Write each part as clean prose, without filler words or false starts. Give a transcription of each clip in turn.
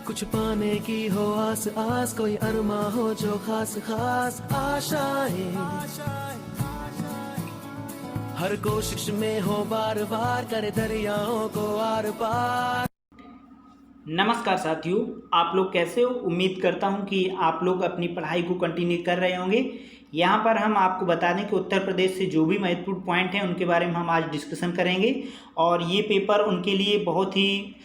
कुछ पाने की हो आस आस, कोई अरमा हो जो खास खास आशाएं, हर कोशिश में हो बार बार, करे दरियाओं को आर पार। नमस्कार साथियों, आप लोग कैसे हो। उम्मीद करता हूं कि आप लोग अपनी पढ़ाई को कंटिन्यू कर रहे होंगे। यहाँ पर हम आपको बता दें कि उत्तर प्रदेश से जो भी महत्वपूर्ण पॉइंट हैं उनके बारे में हम आज डिस्कशन करेंगे और ये पेपर उनके लिए बहुत ही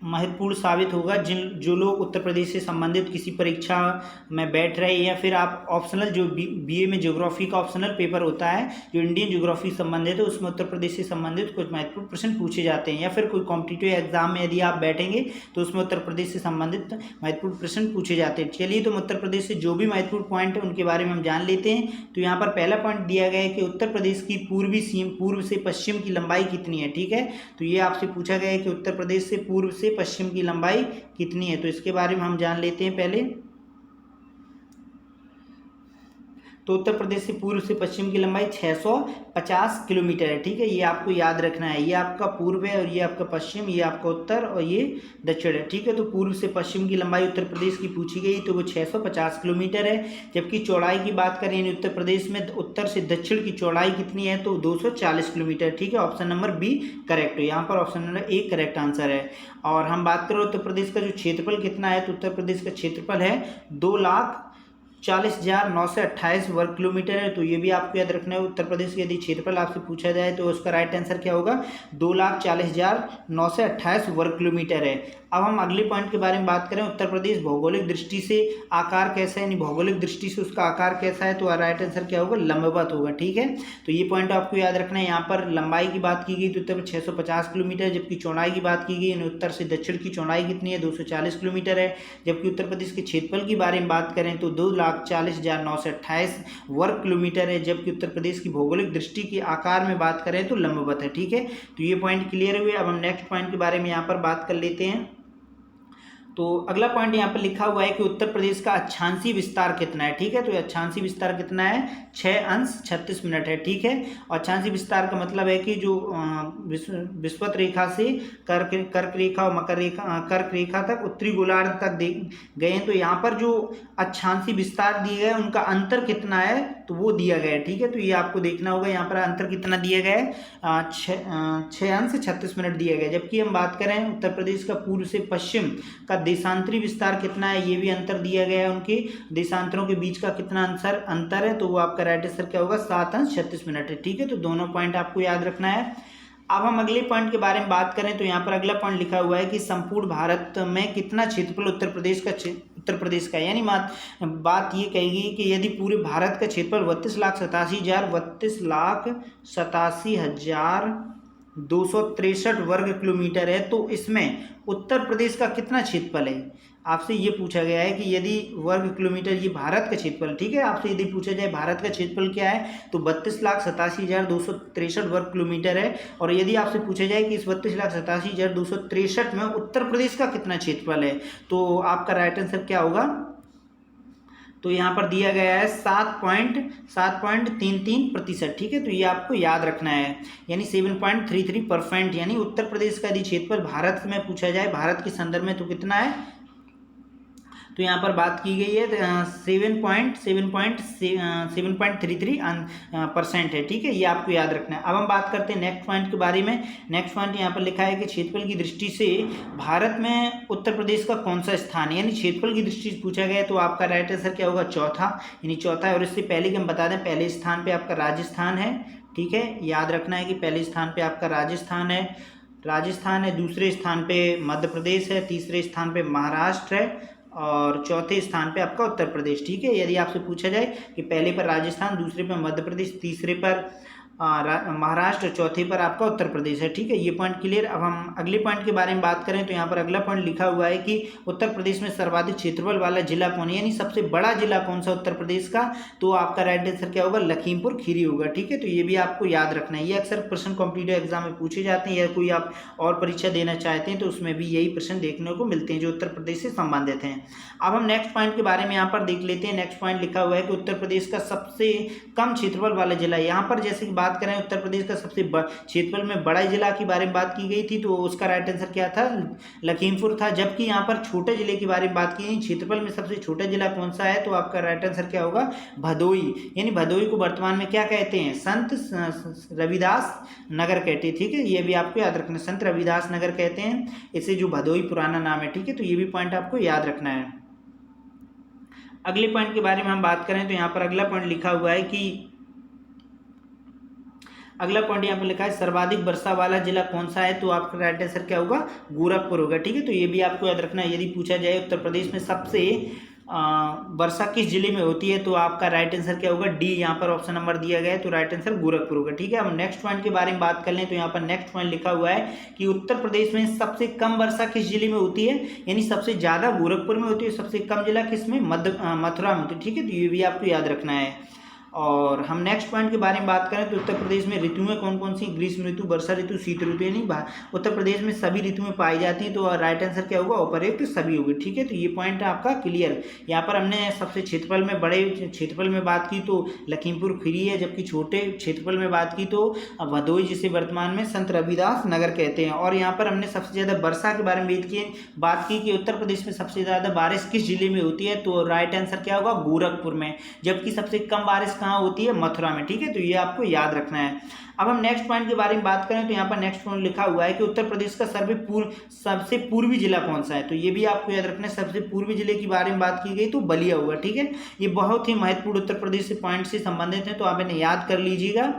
महत्वपूर्ण साबित होगा जो लोग उत्तर प्रदेश से संबंधित किसी परीक्षा में बैठ रहे हैं या फिर आप ऑप्शनल जो बीए में ज्योग्राफी का ऑप्शनल पेपर होता है जो इंडियन ज्योग्राफी संबंधित है उसमें उत्तर प्रदेश से संबंधित कुछ महत्वपूर्ण प्रश्न पूछे जाते हैं या फिर कोई कॉम्पिटिटिव एग्जाम में यदि आप बैठेंगे तो उसमें उत्तर प्रदेश से संबंधित महत्वपूर्ण प्रश्न पूछे जाते हैं। चलिए तो उत्तर प्रदेश से जो भी महत्वपूर्ण पॉइंट है उनके बारे में हम जान लेते हैं। तो यहाँ पर पहला पॉइंट दिया गया है कि उत्तर प्रदेश की पूर्व से पश्चिम की लंबाई कितनी है। ठीक है, तो ये आपसे पूछा गया है कि उत्तर प्रदेश से पूर्व से पश्चिम की लंबाई कितनी है। तो इसके बारे में हम जान लेते हैं पहले। तो उत्तर प्रदेश से पूर्व से पश्चिम की लंबाई 650 किलोमीटर है। ठीक है, ये आपको याद रखना है। ये आपका पूर्व है और ये आपका पश्चिम, ये आपका उत्तर और ये दक्षिण है। ठीक है, तो पूर्व से पश्चिम की लंबाई उत्तर प्रदेश की पूछी गई तो वो 650 किलोमीटर है। जबकि चौड़ाई की बात करें यानी उत्तर प्रदेश में उत्तर से दक्षिण की चौड़ाई कितनी है तो 240 किलोमीटर। ठीक है, ऑप्शन नंबर बी करेक्ट है। यहाँ पर option number A correct answer है। और हम बात करें उत्तर प्रदेश का जो क्षेत्रफल कितना है तो उत्तर प्रदेश का क्षेत्रफल है 2,40,928 वर्ग किलोमीटर है। तो ये भी आपको याद रखना है। उत्तर प्रदेश के यदि क्षेत्रफल आपसे पूछा जाए तो उसका राइट आंसर क्या होगा 2,40,928 वर्ग किलोमीटर है। अब हम अगले पॉइंट के बारे में बात करें। उत्तर प्रदेश भौगोलिक दृष्टि से आकार कैसा है, यानी भौगोलिक दृष्टि से उसका आकार कैसा है, तो राइट आंसर क्या होगा लंबवत होगा। ठीक है, तो ये पॉइंट आपको याद रखना है। यहाँ पर लंबाई की बात की गई तो उत्तर में 650 किलोमीटर, जबकि चौड़ाई की बात की गई यानी उत्तर से दक्षिण की चौड़ाई कितनी है 240 किलोमीटर है। जबकि उत्तर प्रदेश के क्षेत्रफल की बारे में बात करें तो 2,40,928 वर्ग किलोमीटर है। जबकि उत्तर प्रदेश की भौगोलिक दृष्टि के आकार में बात करें तो लंबवत है। ठीक है, तो ये पॉइंट क्लियर हुए। अब हम नेक्स्ट पॉइंट के बारे में यहाँ पर बात कर लेते हैं। तो अगला पॉइंट यहाँ पर लिखा हुआ है कि उत्तर प्रदेश का अक्षांशीय विस्तार कितना है। ठीक है, तो अक्षांशीय विस्तार कितना है 6 अंश 36 मिनट है। ठीक है, और अक्षांशीय विस्तार का मतलब है कि जो विषुवत रेखा से कर्क रेखा और मकर रेखा कर्क रेखा तक उत्तरी गोलार्ध तक गए हैं तो यहाँ पर जो अक्षांशीय विस्तार दिए गए उनका अंतर कितना है तो वो दिया गया है। ठीक है, तो ये आपको देखना होगा। यहाँ पर अंतर कितना दिया गया है 6 अंश 36 मिनट दिया गया। जबकि हम बात करें उत्तर प्रदेश का पूर्व से पश्चिम का देशांतरी विस्तार कितना है ये भी अंतर दिया गया है। उनके देशांतरों के बीच का कितना अंतर है तो वो आपका राइट आंसर क्या होगा 7 अंश 36 मिनट है। ठीक है, तो दोनों पॉइंट आपको याद रखना है। अब हम अगले पॉइंट के बारे में बात करें तो यहाँ पर अगला पॉइंट लिखा हुआ है कि संपूर्ण भारत में कितना क्षेत्रफल उत्तर प्रदेश का यानी बात ये कहेगी कि यदि पूरे भारत का क्षेत्रफल 32,87,263 वर्ग किलोमीटर है तो इसमें उत्तर प्रदेश का कितना क्षेत्रफल है। आपसे ये पूछा गया है कि यदि वर्ग किलोमीटर ये भारत का क्षेत्रफल, ठीक है, आपसे यदि पूछा जाए भारत का क्षेत्रफल क्या है तो 32,87,263 वर्ग किलोमीटर है। और यदि आपसे पूछा जाए कि इस 32,87,263 में उत्तर प्रदेश का कितना क्षेत्रफल है तो आपका राइट आंसर क्या होगा। तो यहाँ पर दिया गया है 7.33%। ठीक है, तो ये आपको याद रखना है यानी 7.33%। यानी उत्तर प्रदेश का यदि क्षेत्रफल भारत में पूछा जाए भारत के संदर्भ में तो कितना है तो यहाँ पर बात की गई है 7.33% है। ठीक है, ये आपको याद रखना है। अब हम बात करते हैं नेक्स्ट पॉइंट के बारे में। नेक्स्ट पॉइंट यहाँ पर लिखा है कि क्षेत्रफल की दृष्टि से भारत में उत्तर प्रदेश का कौन सा स्थान है, यानी क्षेत्रफल की दृष्टि से पूछा गया तो आपका राइट आंसर क्या होगा चौथा, यानी चौथा है। और इससे पहले कि हम बता दें पहले स्थान पर आपका राजस्थान है। ठीक है, याद रखना है कि पहले स्थान पर आपका राजस्थान है, दूसरे स्थान पर मध्य प्रदेश है, तीसरे स्थान पर महाराष्ट्र है और चौथे स्थान पे आपका उत्तर प्रदेश। ठीक है, यदि आपसे पूछा जाए कि पहले पर राजस्थान, दूसरे पर मध्य प्रदेश, तीसरे पर महाराष्ट्र, चौथे पर आपका उत्तर प्रदेश है। ठीक है, ये पॉइंट क्लियर। अब हम अगले पॉइंट के बारे में बात करें तो यहाँ पर अगला पॉइंट लिखा हुआ है कि उत्तर प्रदेश में सर्वाधिक क्षेत्रफल वाला जिला कौन है, यानी सबसे बड़ा जिला कौन सा उत्तर प्रदेश का तो आपका राइट आंसर क्या होगा लखीमपुर खीरी होगा। ठीक है, तो ये भी आपको याद रखना है। ये अक्सर प्रश्न कॉम्पिटिटिव एग्जाम में पूछे जाते हैं या कोई आप और परीक्षा देना चाहते हैं तो उसमें भी यही प्रश्न देखने को मिलते हैं जो उत्तर प्रदेश से संबंधित हैं। अब हम नेक्स्ट पॉइंट के बारे में यहाँ पर देख लेते हैं। नेक्स्ट पॉइंट लिखा हुआ है कि उत्तर प्रदेश का सबसे कम क्षेत्रफल वाला जिला, यहाँ पर जैसे कि बात बात करें उत्तर प्रदेश का सबसे क्षेत्रफल में बड़ा जिला के बारे में बात की गई थी, तो उसका राइट आंसर क्या था, लखीमपुर था। जबकि यहाँ पर छोटे जिले के बारे में बात की गई, क्षेत्रफल में सबसे छोटा जिला कौन सा है, तो आपका राइट आंसर क्या होगा, भदोई। यानी भदोई को वर्तमान में क्या कहते हैं, संत रविदास नगर कहते हैं। ठीक है, ये भी आपको याद रखना है, संत रविदास नगर कहते हैं इसे, जो भदोई पुराना नाम है। ठीक है, तो ये भी पॉइंट आपको याद रखना है। अगले पॉइंट के बारे में हम बात करें तो यहाँ पर अगला पॉइंट लिखा हुआ है कि अगला पॉइंट यहाँ पर लिखा है सर्वाधिक वर्षा वाला जिला कौन सा है, तो आपका राइट आंसर क्या होगा, गोरखपुर होगा। ठीक है, तो ये भी आपको याद रखना है। यदि पूछा जाए उत्तर प्रदेश में सबसे वर्षा किस जिले में होती है, तो आपका राइट आंसर क्या होगा, डी। यहाँ पर ऑप्शन नंबर दिया गया है, तो राइट आंसर गोरखपुर होगा। ठीक है, हम नेक्स्ट पॉइंट के बारे में बात कर लें तो यहाँ पर नेक्स्ट पॉइंट लिखा हुआ है कि उत्तर प्रदेश में सबसे कम वर्षा किस जिले में होती है, यानी सबसे ज़्यादा गोरखपुर में होती है, सबसे कम जिला किस में, मथुरा में होती है। ठीक है, तो ये भी आपको याद रखना है। और हम नेक्स्ट पॉइंट के बारे में बात करें तो उत्तर प्रदेश में ऋतुएं कौन कौन सी, ग्रीष्म ऋतु, वर्षा ऋतु, शीत ऋतु, यानी उत्तर प्रदेश में सभी ऋतुएं पाई जाती हैं, तो राइट आंसर क्या होगा, उपयुक्त सभी होगी। ठीक है, तो ये पॉइंट आपका क्लियर। यहाँ पर हमने सबसे क्षेत्रफल में बड़े क्षेत्रफल में बात की तो लखीमपुर खीरी है, जबकि छोटे क्षेत्रफल में बात की तो भदोई, जिसे वर्तमान में संत रविदास नगर कहते हैं। और यहाँ पर हमने सबसे ज़्यादा वर्षा के बारे में बात की कि उत्तर प्रदेश में सबसे ज़्यादा बारिश किस जिले में होती है, तो राइट आंसर क्या होगा, गोरखपुर में। जबकि सबसे कम बारिश कहाँ होती है, मथुरा में। ठीक है, तो ये आपको याद रखना है। अब हम नेक्स्ट पॉइंट के बारे में बात करें तो यहाँ पर नेक्स्ट पॉइंट लिखा हुआ है कि उत्तर प्रदेश का सबसे पूर्वी जिला कौन सा है, तो ये भी आपको याद रखना है। सबसे पूर्वी जिले के बारे में बात की गई तो बलिया हुआ। ठीक है, ये बहुत ही महत्वपूर्ण उत्तर प्रदेश से पॉइंट से संबंधित है, तो आप इन्हें याद कर लीजिएगा।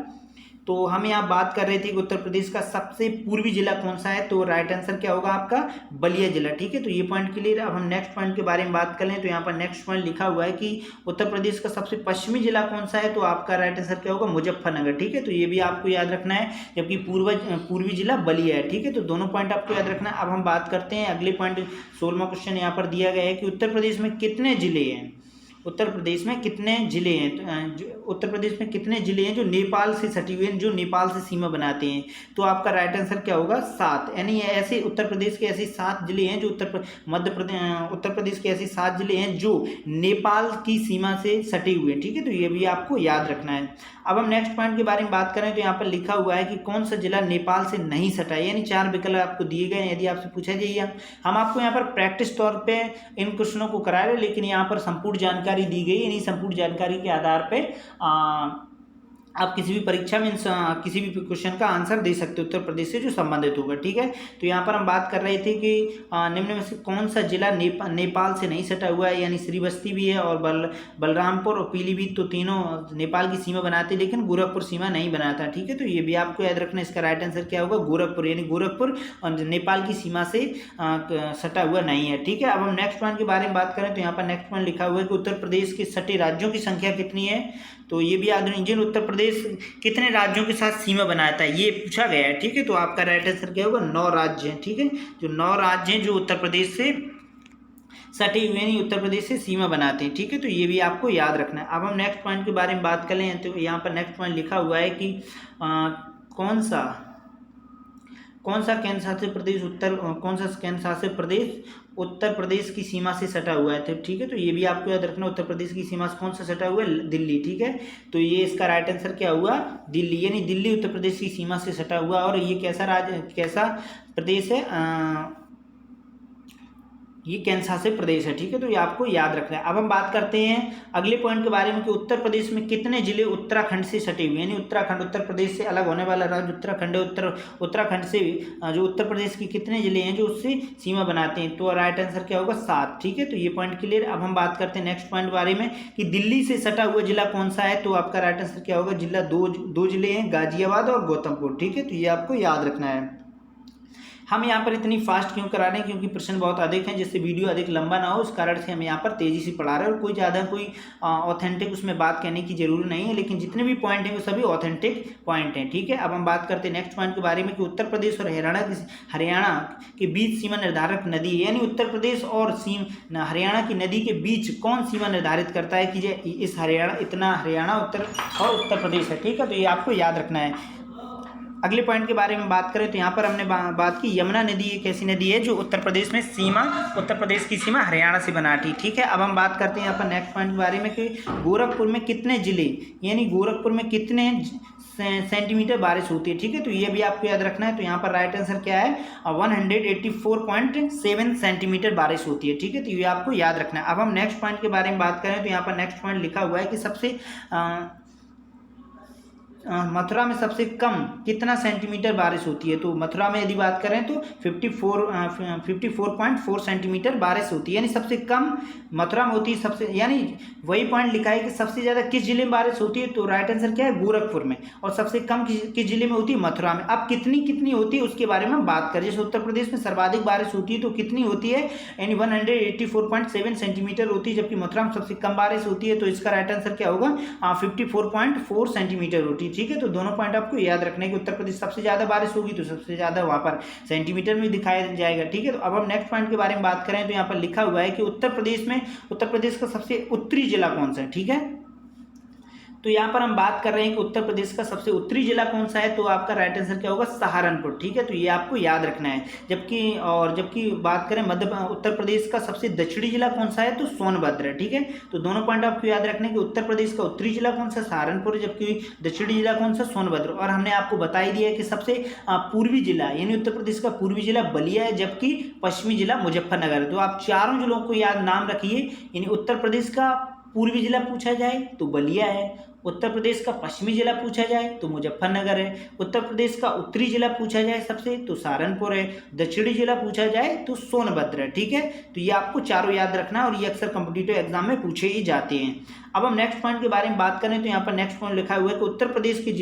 तो हम यहाँ बात कर रहे थे कि उत्तर प्रदेश का सबसे पूर्वी जिला कौन सा है, तो राइट आंसर क्या होगा आपका, बलिया जिला। ठीक है, तो ये पॉइंट क्लियर है। अब हम नेक्स्ट पॉइंट के बारे में बात कर लें तो यहाँ पर नेक्स्ट पॉइंट लिखा हुआ है कि उत्तर प्रदेश का सबसे पश्चिमी जिला कौन सा है, तो आपका राइट आंसर क्या होगा, मुजफ्फरनगर। ठीक है, तो ये भी आपको याद रखना है, जबकि पूर्वी जिला बलिया है। ठीक है, तो दोनों पॉइंट आपको याद रखना है। अब हम बात करते हैं अगले पॉइंट, 16वां क्वेश्चन यहाँ पर दिया गया है कि उत्तर प्रदेश में कितने जिले हैं, उत्तर प्रदेश में कितने जिले हैं, उत्तर प्रदेश में कितने जिले हैं जो नेपाल से सटे हुए हैं, जो नेपाल से सीमा बनाते हैं, तो आपका राइट आंसर क्या होगा, 7। यानी ऐसे उत्तर प्रदेश के ऐसे 7 जिले हैं जो उत्तर प्रदेश के ऐसे 7 जिले हैं जो नेपाल की सीमा से सटे हुए हैं। ठीक है, तो ये भी आपको याद रखना है। अब हम नेक्स्ट पॉइंट के बारे में बात करें तो यहाँ पर लिखा हुआ है कि कौन सा जिला नेपाल से नहीं सटा है, यानी 4 विकल्प आपको दिए गए हैं। यदि आपसे पूछा जाइए, हम आपको यहाँ पर प्रैक्टिस तौर पे इन क्वेश्चनों को करा रहे हैं, लेकिन यहाँ पर संपूर्ण जानकारी दी गई, यानी संपूर्ण जानकारी के आधार पे आप किसी भी परीक्षा में किसी भी क्वेश्चन का आंसर दे सकते हो उत्तर प्रदेश से जो संबंधित होगा। ठीक है, तो यहाँ पर हम बात कर रहे थे कि निम्न में से कौन सा जिला नेपाल से नहीं सटा हुआ है, यानी श्रीबस्ती भी है और बलरामपुर और पीलीभीत, तो तीनों नेपाल की सीमा बनाते हैं, लेकिन गोरखपुर सीमा नहीं बनाता। ठीक है, तो ये भी आपको याद रखना है। इसका राइट आंसर क्या होगा, गोरखपुर, यानी गोरखपुर नेपाल की सीमा से सटा हुआ नहीं है। ठीक है, अब हम नेक्स्ट पॉइंट के बारे में बात करें तो यहाँ पर नेक्स्ट पॉइंट लिखा हुआ है कि उत्तर प्रदेश के सटे राज्यों की संख्या कितनी है, तो ये भी याद लीजिए, उत्तर प्रदेश कितने राज्यों के साथ सीमा बनाता है, ये पूछा गया है। ठीक है, तो आपका राइट आंसर क्या होगा, 9 राज्य हैं। ठीक है, जो 9 राज्य हैं जो उत्तर प्रदेश से सटे हुए नहीं, उत्तर प्रदेश से सीमा बनाते हैं। ठीक है, तो ये भी आपको याद रखना है। अब हम नेक्स्ट पॉइंट के बारे में बात कर लें तो यहाँ पर नेक्स्ट पॉइंट लिखा हुआ है कि कौन सा केंद्र शासित प्रदेश उत्तर प्रदेश की सीमा से सटा हुआ है। ठीक है, तो ये भी आपको याद रखना, उत्तर प्रदेश की सीमा से कौन सा सटा हुआ है, दिल्ली। ठीक है, तो ये इसका राइट आंसर क्या हुआ, दिल्ली, यानी दिल्ली उत्तर प्रदेश की सीमा से सटा हुआ। और ये कैसा प्रदेश है, ये केंद्र शासित प्रदेश है। ठीक है, तो ये आपको याद रखना है। अब हम बात करते हैं अगले पॉइंट के बारे में कि उत्तर प्रदेश में कितने जिले उत्तराखंड से सटे हुए हैं, यानी उत्तराखंड उत्तर प्रदेश से अलग होने वाला राज्य उत्तराखंड है। उत्तराखंड से जो उत्तर प्रदेश के कितने जिले हैं जो उससे सीमा बनाते हैं, तो राइट आंसर क्या होगा, 7। ठीक है, तो ये पॉइंट क्लियर। अब हम बात करते हैं नेक्स्ट पॉइंट के बारे में कि दिल्ली से सटा हुआ जिला कौन सा है, तो आपका राइट आंसर क्या होगा, जिला दो जिले हैं, गाजियाबाद और गौतमपुर। ठीक है, तो ये आपको याद रखना है। हम यहाँ पर इतनी फास्ट क्यों करा रहे हैं, क्योंकि प्रश्न बहुत अधिक हैं, जिससे वीडियो अधिक लंबा ना हो, उस कारण से हम यहाँ पर तेज़ी से पढ़ा रहे हैं। और कोई ऑथेंटिक उसमें बात कहने की जरूरत नहीं है, लेकिन जितने भी पॉइंट हैं वो सभी ऑथेंटिक पॉइंट हैं। ठीक है, अब हम बात करते हैं नेक्स्ट पॉइंट के बारे में कि उत्तर प्रदेश और हरियाणा के बीच सीमा निर्धारक नदी है, यानी उत्तर प्रदेश और हरियाणा की नदी के बीच कौन सीमा निर्धारित करता है कि हरियाणा उत्तर प्रदेश है। ठीक है, तो ये आपको याद रखना है। अगले पॉइंट के बारे में बात करें तो यहाँ पर हमने बात की यमुना नदी एक ऐसी नदी है जो उत्तर प्रदेश में उत्तर प्रदेश की सीमा हरियाणा से बनाती, ठीक है। अब हम बात करते हैं यहाँ पर नेक्स्ट पॉइंट के बारे में कि गोरखपुर में कितने जिले यानी गोरखपुर में कितने सेंटीमीटर बारिश होती है, ठीक है। तो ये भी आपको याद रखना है। तो यहाँ पर राइट आंसर क्या है, 184.7 सेंटीमीटर बारिश होती है, ठीक है। तो ये आपको याद रखना है। अब हम नेक्स्ट पॉइंट के बारे में बात करें तो यहाँ पर नेक्स्ट पॉइंट लिखा हुआ है कि सबसे मथुरा में सबसे कम कितना सेंटीमीटर बारिश होती है। तो मथुरा में यदि बात करें तो 54.4 सेंटीमीटर बारिश होती है, यानी सबसे कम मथुरा में होती है। सबसे यानी वही पॉइंट लिखा है कि सबसे ज़्यादा किस जिले में बारिश होती है, तो राइट आंसर क्या है, गोरखपुर में। और सबसे कम किस जिले में होती है, मथुरा में। अब कितनी होती है उसके बारे में बात करें। जैसे उत्तर प्रदेश में सर्वाधिक बारिश होती है तो कितनी होती है, यानी 184.7 सेंटीमीटर होती है, जबकि मथुरा में सबसे कम बारिश होती है। तो इसका राइट आंसर क्या होगा, 54.4 सेंटीमीटर होती है, ठीक है। तो दोनों पॉइंट आपको याद रखने कि उत्तर प्रदेश सबसे ज्यादा बारिश होगी तो सबसे ज्यादा वहां पर सेंटीमीटर में दिखाया जाएगा, ठीक है। तो अब हम नेक्स्ट पॉइंट के बारे में बात करें तो यहाँ पर लिखा हुआ है कि उत्तर प्रदेश का सबसे उत्तरी जिला कौन सा है, ठीक है। तो यहाँ पर हम बात कर रहे हैं कि उत्तर प्रदेश का सबसे उत्तरी जिला कौन सा है, तो आपका राइट आंसर क्या होगा, सहारनपुर, ठीक है। तो ये आपको याद रखना है। जबकि बात करें उत्तर प्रदेश का सबसे दक्षिणी जिला कौन सा है, तो सोनभद्र है, ठीक है। तो दोनों पॉइंट आपको याद रखना है कि उत्तर प्रदेश का उत्तरी जिला कौन सा, सहारनपुर, जबकि दक्षिणी जिला कौन सा, सोनभद्र। और हमने आपको बता ही दिया है कि सबसे पूर्वी जिला यानी उत्तर प्रदेश का पूर्वी जिला बलिया है, जबकि पश्चिमी जिला मुजफ्फरनगर है। तो आप चारों जिलों को याद नाम रखिए, यानी उत्तर प्रदेश का पूर्वी जिला पूछा जाए तो बलिया है, उत्तर प्रदेश का पश्चिमी जिला पूछा जाए तो मुजफ्फरनगर है, उत्तर प्रदेश का उत्तरी जिला पूछा जाए सबसे तो सहारनपुर है, दक्षिणी जिला पूछा जाए तो सोनभद्र है, ठीक है। तो ये आपको चारों याद रखना है और ये अक्सर कॉम्पिटिटिव एग्जाम में पूछे ही जाते हैं। अब हम नेक्स्ट पॉइंट के बारे में बात करें तो यहाँ पर नेक्स्ट पॉइंट लिखा हुआ है कि उत्तर प्रदेश के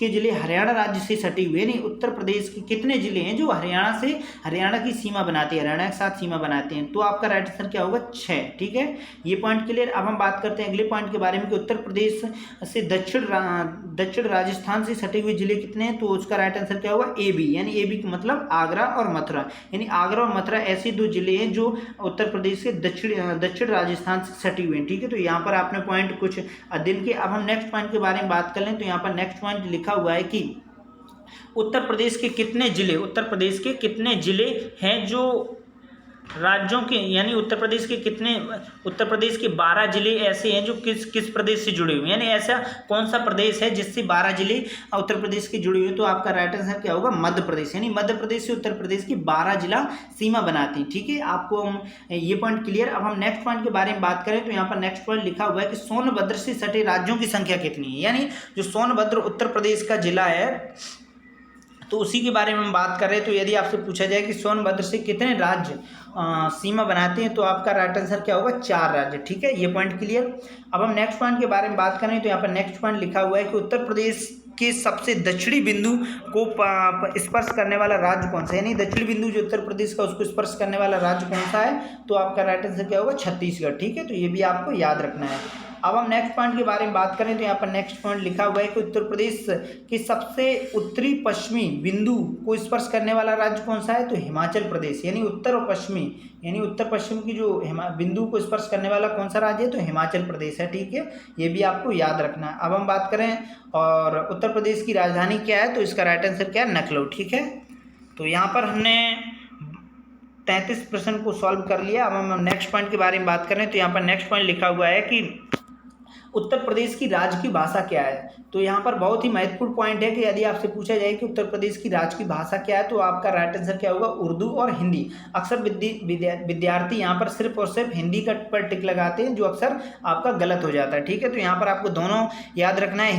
जिले हरियाणा राज्य से सटे हुए, यानी उत्तर प्रदेश के कितने जिले हैं जो हरियाणा की सीमा बनाते हैं, हरियाणा के साथ सीमा बनाते हैं। तो आपका राइट आंसर क्या होगा, 6, ठीक है। ये पॉइंट क्लियर। अब हम बात करते हैं अगले पॉइंट के बारे में कि उत्तर प्रदेश से दक्षिण राजस्थान से सटे हुए जिले कितने हैं, तो उसका राइट आंसर क्या होगा, AB, यानी AB का मतलब आगरा और मथुरा, यानी आगरा और मथुरा ऐसे 2 जिले हैं जो उत्तर प्रदेश के दक्षिण राजस्थान से सटे हुए हैं, ठीक है। तो यहाँ पर आपने पॉइंट कुछ अध्ययन के। अब हम नेक्स्ट पॉइंट के बारे में बात कर लें तो यहाँ पर नेक्स्ट पॉइंट लिखा हुआ है कि उत्तर प्रदेश के कितने जिले हैं जो राज्यों के, यानी उत्तर प्रदेश के 12 जिले ऐसे हैं जो किस प्रदेश से जुड़े हुए हैं, यानी ऐसा कौन सा प्रदेश है जिससे 12 जिले उत्तर प्रदेश के जुड़े हुए। तो आपका राइट आंसर क्या होगा, मध्य प्रदेश, यानी मध्य प्रदेश से उत्तर प्रदेश की 12 जिला सीमा बनाती है, ठीक है। आपको ये पॉइंट क्लियर। अब हम नेक्स्ट पॉइंट के बारे में बात करें तो यहाँ पर नेक्स्ट पॉइंट लिखा हुआ है कि सोनभद्र से सटे राज्यों की संख्या कितनी है, यानी जो सोनभद्र उत्तर प्रदेश का जिला है तो उसी के बारे में हम बात कर रहे हैं। तो यदि आपसे पूछा जाए कि सोनभद्र से कितने राज्य सीमा बनाते हैं, तो आपका राइट आंसर क्या होगा, 4 राज्य, ठीक है। ये पॉइंट क्लियर। अब हम नेक्स्ट पॉइंट के बारे में बात करें तो यहाँ पर नेक्स्ट पॉइंट लिखा हुआ है कि उत्तर प्रदेश के सबसे दक्षिणी बिंदु को स्पर्श करने वाला राज्य कौन सा है, यानी दक्षिणी बिंदु जो उत्तर प्रदेश का उसको स्पर्श करने वाला राज्य कौन सा है, तो आपका राइट आंसर क्या होगा, छत्तीसगढ़, ठीक है। तो ये भी आपको याद रखना है। अब हम नेक्स्ट पॉइंट के बारे में बात करें तो यहाँ पर नेक्स्ट पॉइंट लिखा हुआ है कि उत्तर प्रदेश के सबसे उत्तरी पश्चिमी बिंदु को स्पर्श करने वाला राज्य कौन सा है, तो हिमाचल प्रदेश, यानी उत्तर पश्चिम की जो बिंदु को स्पर्श करने वाला कौन सा राज्य है, तो हिमाचल प्रदेश है, ठीक है। ये भी आपको याद रखना है। अब हम बात करें और उत्तर प्रदेश की राजधानी क्या है, तो इसका राइट आंसर क्या है, लखनऊ, ठीक है। तो यहाँ पर हमने 33 प्रश्न को सॉल्व कर लिया। अब हम नेक्स्ट पॉइंट के बारे में बात करें तो यहाँ पर नेक्स्ट पॉइंट लिखा हुआ है कि उत्तर प्रदेश की राज्य की भाषा क्या है। तो यहाँ पर बहुत ही महत्वपूर्ण पॉइंट है कि यदि आपसे पूछा जाए कि उत्तर प्रदेश की राज्य की भाषा क्या है, तो आपका राइट आंसर क्या होगा, उर्दू और हिंदी। अक्सर विद्यार्थी यहाँ पर सिर्फ और सिर्फ हिंदी का पर टिक लगाते हैं, जो अक्सर आपका गलत हो जाता है, ठीक है। तो यहाँ पर आपको दोनों याद रखना है,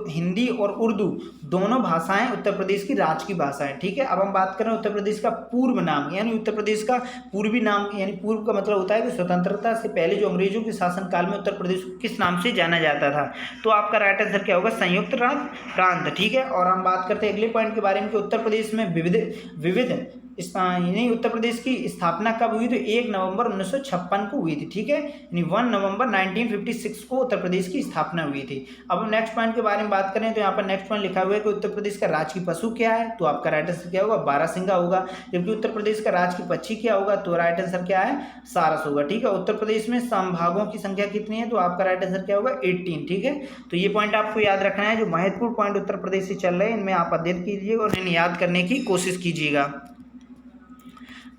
हिंदी और उर्दू दोनों भाषाएं उत्तर प्रदेश की राज्य की भाषा है, ठीक है। अब हम बात करें उत्तर प्रदेश का पूर्व नाम, यानी उत्तर प्रदेश का पूर्वी नाम, यानी पूर्व का मतलब होता है कि स्वतंत्रता से पहले जो अंग्रेजों के शासनकाल में उत्तर प्रदेश को किस नाम से जाना जाता था, तो आपका राइट आंसर क्या होगा, संयुक्त प्रांत, ठीक है। और हम बात करते हैं अगले पॉइंट के बारे में कि उत्तर प्रदेश में विविध यानी उत्तर प्रदेश की स्थापना कब हुई? तो 1 नवंबर 1956 को हुई थी, ठीक है, यानी 1 नवंबर 1956 को उत्तर प्रदेश की स्थापना हुई थी। अब हम नेक्स्ट पॉइंट के बारे में बात करें तो यहाँ पर नेक्स्ट पॉइंट लिखा हुआ है कि उत्तर प्रदेश का राजकीय पशु क्या है? तो आपका राइट आंसर क्या होगा? बारहसिंगा होगा। जबकि उत्तर प्रदेश का राजकीय पक्षी क्या होगा? तो राइट आंसर क्या है? सारस होगा, ठीक है। उत्तर प्रदेश में संभागों की संख्या कितनी है? तो आपका राइट आंसर क्या होगा? 18, ठीक है। तो ये पॉइंट आपको याद रखना है। जो महत्वपूर्ण पॉइंट उत्तर प्रदेश से चल रहे हैं इनमें आप अध्ययन कीजिएगा और इन्हें याद करने की कोशिश कीजिएगा।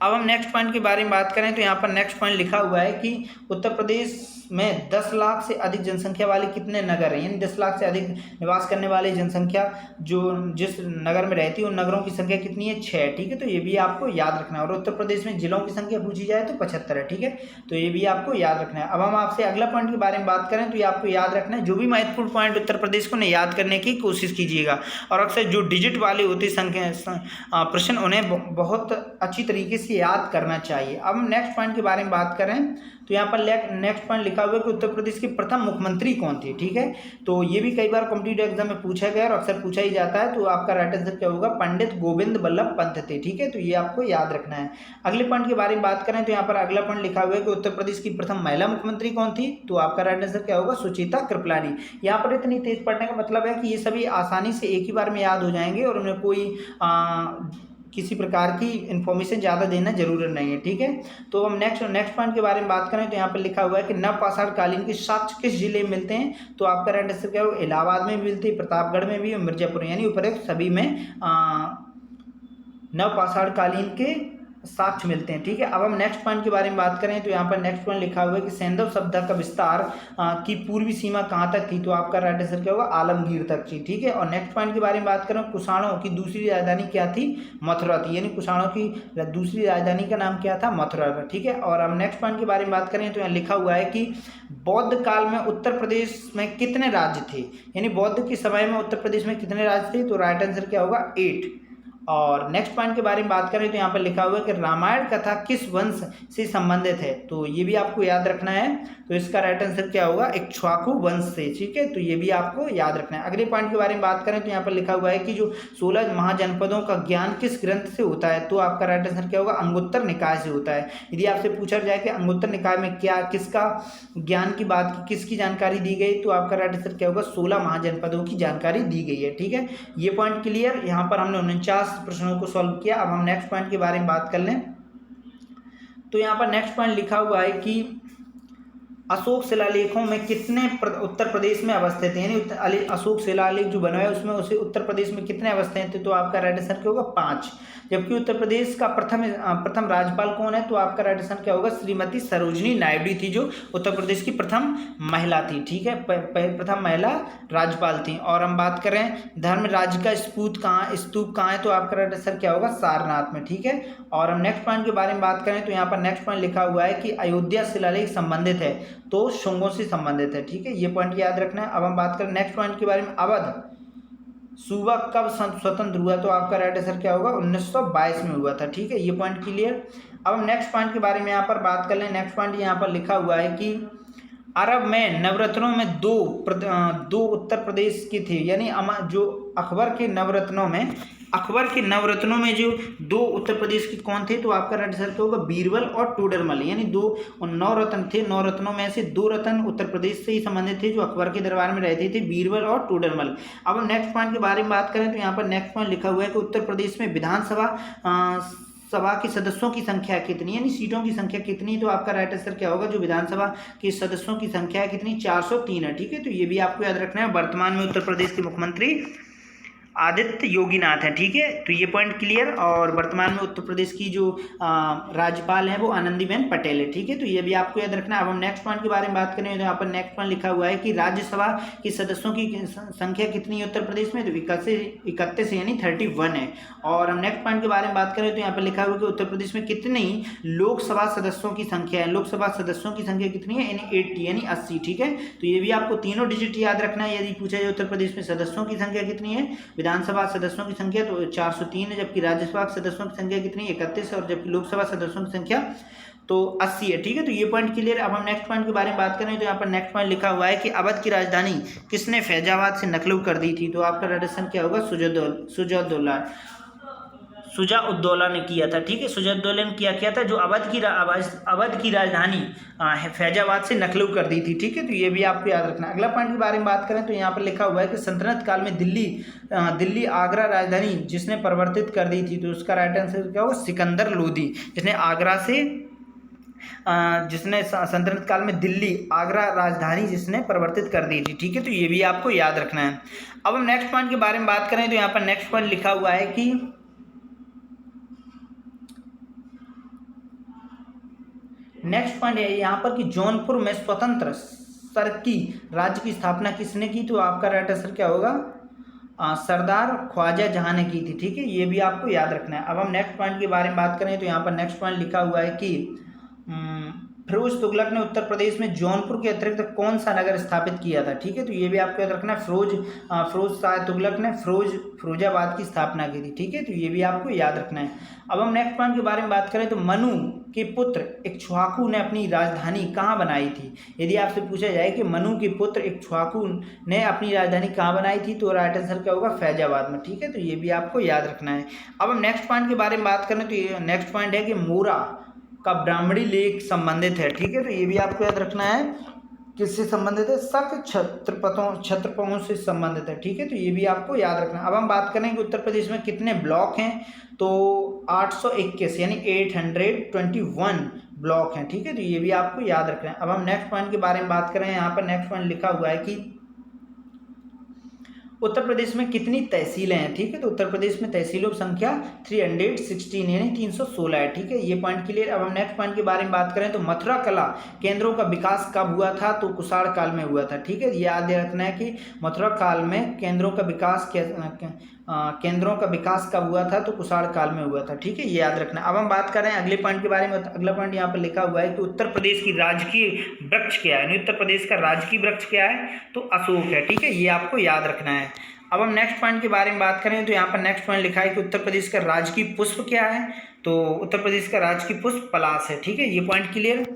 अब हम नेक्स्ट पॉइंट के बारे में बात करें तो यहाँ पर नेक्स्ट पॉइंट लिखा हुआ है कि उत्तर प्रदेश में 10 लाख से अधिक जनसंख्या वाले कितने नगर हैं? यानी 10 लाख से अधिक निवास करने वाली जनसंख्या जो जिस नगर में रहती है उन नगरों की संख्या कितनी है? 6, ठीक है। तो ये भी आपको याद रखना है। और उत्तर प्रदेश में जिलों की संख्या पूछी जाए तो 75 है, ठीक है। तो ये भी आपको याद रखना है। अब हम आपसे अगला पॉइंट के बारे में बात करें तो ये आपको याद रखना है। जो भी महत्वपूर्ण पॉइंट उत्तर प्रदेश को याद करने की कोशिश कीजिएगा। और अक्सर जो डिजिट वाले होते संख्या प्रश्न उन्हें बहुत अच्छी तरीके से याद करना चाहिए। अब हम नेक्स्ट पॉइंट के बारे में बात करें तो यहाँ पर नेक्स्ट पॉइंट लिखा हुआ है कि उत्तर प्रदेश के प्रथम मुख्यमंत्री कौन थे, ठीक है। तो ये भी कई बार कॉम्पिटिटिव एग्जाम में पूछा गया और अक्सर पूछा ही जाता है। तो आपका राइट आंसर क्या होगा? पंडित गोविंद बल्लभ पंत थे, ठीक है। तो ये आपको याद रखना है। अगले पॉइंट के बारे में बात करें तो यहाँ पर अगला पॉइंट लिखा हुआ है कि उत्तर प्रदेश की प्रथम महिला मुख्यमंत्री कौन थी? तो आपका राइट आंसर क्या होगा? सुचेता कृपलानी। यहाँ पर इतनी तेज पढ़ने का मतलब है कि ये सभी आसानी से एक ही बार में याद हो जाएंगे और उन्हें कोई किसी प्रकार की इन्फॉर्मेशन ज़्यादा देना जरूरत नहीं है, ठीक है। तो हम नेक्स्ट पॉइंट के बारे में बात करें तो यहाँ पर लिखा हुआ है कि नवपाषाण कालीन के साक्ष्य किस जिले में मिलते हैं? तो आपका राइट आंसर क्या होगा? इलाहाबाद में भी मिलते हैं, प्रतापगढ़ में भी और मिर्जापुर, यानी उपरोक्त सभी में नवपाषाण कालीन के साक्ष्य मिलते हैं, ठीक है। अब हम नेक्स्ट पॉइंट के बारे में बात करें तो यहाँ पर नेक्स्ट पॉइंट लिखा हुआ है कि सैंधव सभ्यता का विस्तार की पूर्वी सीमा कहाँ तक थी? तो आपका राइट आंसर क्या होगा? आलमगीर तक थी, ठीक है। और नेक्स्ट पॉइंट के बारे में बात करें कुषाणों की दूसरी राजधानी क्या थी? मथुरा थी, यानी कुषाणों की दूसरी राजधानी का नाम क्या था? मथुरा था, ठीक है। और हम नेक्स्ट पॉइंट के बारे में बात करें तो यहाँ लिखा हुआ है कि बौद्ध काल में उत्तर प्रदेश में कितने राज्य थे? यानी बौद्ध के समय में उत्तर प्रदेश में कितने राज्य थे? तो राइट आंसर क्या होगा? 8। और नेक्स्ट पॉइंट के बारे में बात करें तो यहाँ पर लिखा हुआ है कि रामायण कथा किस वंश से संबंधित है? तो ये भी आपको याद रखना है। तो इसका राइट आंसर क्या होगा? इक्ष्वाकु वंश से, ठीक है। तो ये भी आपको याद रखना है। अगले पॉइंट के बारे में बात करें तो यहाँ पर लिखा हुआ है कि जो 16 महाजनपदों का ज्ञान किस ग्रंथ से होता है? तो आपका राइट आंसर क्या होगा? अंगुत्तर निकाय से होता है। यदि आपसे पूछा जाए कि अंगुत्तर निकाय में क्या किसका ज्ञान की बात की, किसकी जानकारी दी गई? तो आपका राइट आंसर क्या होगा? 16 महाजनपदों की जानकारी दी गई है, ठीक है। ये पॉइंट क्लियर। यहाँ पर हमने 49 प्रश्नों को सॉल्व किया। अब हम नेक्स्ट पॉइंट के बारे में बात कर लें तो यहाँ पर नेक्स्ट पॉइंट लिखा हुआ है कि अशोक शिलालेखों में कितने उत्तर प्रदेश में अवस्थित हैं? यानी अशोक शिलालेख जो बना है उसमें उसे उत्तर प्रदेश में कितने अवस्थित हैं? तो आपका राइट आंसर क्या होगा? 5। जबकि उत्तर प्रदेश का प्रथम राज्यपाल कौन है? तो आपका राइट आंसर क्या होगा? श्रीमती सरोजनी नायडू थी, जो उत्तर प्रदेश की प्रथम महिला थी, ठीक है, प्रथम महिला राज्यपाल थी। और हम बात करें धर्म राज्य का स्तूप कहाँ है? तो आपका राइट आंसर क्या होगा? सारनाथ में, ठीक है। और हम नेक्स्ट पॉइंट के बारे में बात करें तो यहाँ पर नेक्स्ट पॉइंट लिखा हुआ है कि अयोध्या शिलालेख संबंधित है तो शुंगों से संबंधित है, ठीक है। ये पॉइंट याद रखना है। अब हम बात करें नेक्स्ट पॉइंट के बारे में, अवध सूबा कब स्वतंत्र हुआ? तो आपका राइट आंसर क्या होगा? 1922 में हुआ था, ठीक है। ये पॉइंट क्लियर। अब हम नेक्स्ट पॉइंट के बारे में यहाँ पर बात कर लें। नेक्स्ट पॉइंट यहाँ पर लिखा हुआ है कि अरब में नवरत्नों में दो उत्तर प्रदेश के थे, यानी जो अकबर के नवरत्नों में जो 2 उत्तर प्रदेश के कौन थे? तो आपका राइट आंसर क्या होगा? बीरबल और टोडरमल, यानी 9 रत्न थे। 9 रत्नों में से 2 रत्न उत्तर प्रदेश से ही संबंधित थे जो अकबर के दरबार में रहते थे, बीरबल और टोडरमल। अब हम नेक्स्ट पॉइंट के बारे में बात करें तो यहाँ पर नेक्स्ट पॉइंट लिखा हुआ है कि उत्तर प्रदेश में विधानसभा के सदस्यों की संख्या कितनी, यानी सीटों की संख्या कितनी? तो आपका राइट आंसर क्या होगा? जो विधानसभा के सदस्यों की संख्या है कितनी? 403 है, ठीक है। तो ये भी आपको याद रखना है। वर्तमान में उत्तर प्रदेश के मुख्यमंत्री आदित्य योगीनाथ है, ठीक है। तो ये पॉइंट क्लियर। और वर्तमान में उत्तर प्रदेश की जो राज्यपाल हैं वो आनंदीबेन पटेल है, ठीक है। तो ये भी आपको याद रखना है। अब हम नेक्स्ट पॉइंट के बारे में बात करें तो यहाँ पर नेक्स्ट पॉइंट लिखा हुआ है कि राज्यसभा के सदस्यों की संख्या कितनी है उत्तर प्रदेश में? तो 31 यानी 31 है। और हम नेक्स्ट पॉइंट के बारे में बात करें तो यहाँ पर लिखा हुआ है कि उत्तर प्रदेश में कितनी लोकसभा सदस्यों की संख्या है? लोकसभा सदस्यों की संख्या कितनी है? यानी 80, यानी 80, ठीक है। तो ये भी आपको तीनों डिजिट याद रखना है। यदि पूछा जाए उत्तर प्रदेश में सदस्यों की संख्या कितनी है, विधानसभा सदस्यों की संख्या तो 403 है, जबकि राज्यसभा सदस्यों की संख्या कितनी है? 31 है। और जबकि लोकसभा सदस्यों की संख्या तो 80 है, ठीक है। तो ये पॉइंट क्लियर। अब हम नेक्स्ट पॉइंट के बारे में बात करें तो यहाँ पर नेक्स्ट पॉइंट लिखा हुआ है कि अवध की राजधानी किसने फैजाबाद से नकल कर दी थी? तो आपका राइट आंसर क्या होगा? शुजा-उद-दौला ने किया था। ठीक है, शुजा-उद-दौला ने किया था जो अवध की राजधानी फैजाबाद से नकल कर दी थी। ठीक है, तो ये भी आपको याद रखना है। अगला पॉइंट के बारे में बात करें तो यहाँ पर लिखा हुआ है कि सल्तनत काल में दिल्ली आगरा राजधानी जिसने परिवर्तित कर दी थी, तो उसका राइट आंसर क्या होगा? सिकंदर लोदी, जिसने सल्तनत काल में दिल्ली आगरा राजधानी जिसने परिवर्तित कर दी थी। ठीक है, तो ये भी आपको याद रखना है। अब हम नेक्स्ट पॉइंट के बारे में बात करें तो यहाँ पर नेक्स्ट पॉइंट लिखा हुआ है कि नेक्स्ट पॉइंट है यहाँ पर कि जौनपुर में स्वतंत्र सरकी राज्य की स्थापना किसने की? तो आपका राइट आंसर क्या होगा? सरदार ख्वाजा जहां ने की थी। ठीक है, ये भी आपको याद रखना है। अब हम नेक्स्ट पॉइंट के बारे में बात करें तो यहाँ पर नेक्स्ट पॉइंट लिखा हुआ है कि फिरोज तुगलक ने उत्तर प्रदेश में जौनपुर के अतिरिक्त कौन सा नगर स्थापित किया था? ठीक है, तो ये भी आपको याद रखना है। फिरोज शाह तुगलक ने फिरोजाबाद की स्थापना की थी। ठीक है, तो ये भी आपको याद रखना है। अब हम नेक्स्ट पॉइंट के बारे में बात करें तो मनु के पुत्र इक्ष्वाकु ने अपनी राजधानी कहाँ बनाई थी? यदि आपसे पूछा जाए कि मनु के पुत्र इक्ष्वाकु ने अपनी राजधानी कहाँ बनाई थी, तो राइट आंसर क्या होगा? फैजाबाद में। ठीक है, तो ये भी आपको याद रखना है। अब हम नेक्स्ट पॉइंट के बारे में बात करें तो ये नेक्स्ट पॉइंट है कि मोरा का ब्राह्मणी लेख संबंधित है। ठीक है, तो ये भी आपको याद रखना है। किससे संबंधित है? शक क्षत्रपों से संबंधित है। ठीक है, तो ये भी आपको याद रखना है। अब हम बात करें कि उत्तर प्रदेश में कितने ब्लॉक हैं, तो 821 यानी 821 ब्लॉक हैं। ठीक है, तो ये भी आपको याद रखना है। अब हम नेक्स्ट पॉइंट के बारे में बात करें, यहाँ पर नेक्स्ट पॉइंट लिखा हुआ है कि उत्तर प्रदेश में कितनी तहसीलें हैं? ठीक है, तो उत्तर प्रदेश में तहसीलों की संख्या 316 यानी 316 है। ठीक है, ये पॉइंट क्लियर। अब हम नेक्स्ट पॉइंट के बारे में बात करें तो मथुरा कला केंद्रों का विकास कब हुआ था? तो कुषाण काल में हुआ था। ठीक है, ये याद रखना है कि मथुरा काल में केंद्रों का विकास कब हुआ था? तो कुषाण काल में हुआ था। ठीक है, ये याद रखना है। अब हम बात कर रहे हैं अगले पॉइंट के बारे में। अगला पॉइंट यहाँ पर लिखा हुआ है कि उत्तर प्रदेश की राजकीय वृक्ष क्या है? उत्तर प्रदेश का राजकीय वृक्ष क्या है? तो अशोक है। ठीक है, ये आपको याद रखना है। अब हम नेक्स्ट पॉइंट के बारे में बात करें तो यहाँ पर नेक्स्ट पॉइंट लिखा है कि उत्तर प्रदेश का राजकीय पुष्प क्या है? तो उत्तर प्रदेश का राजकीय पुष्प पलाश है। ठीक है, ये पॉइंट क्लियर।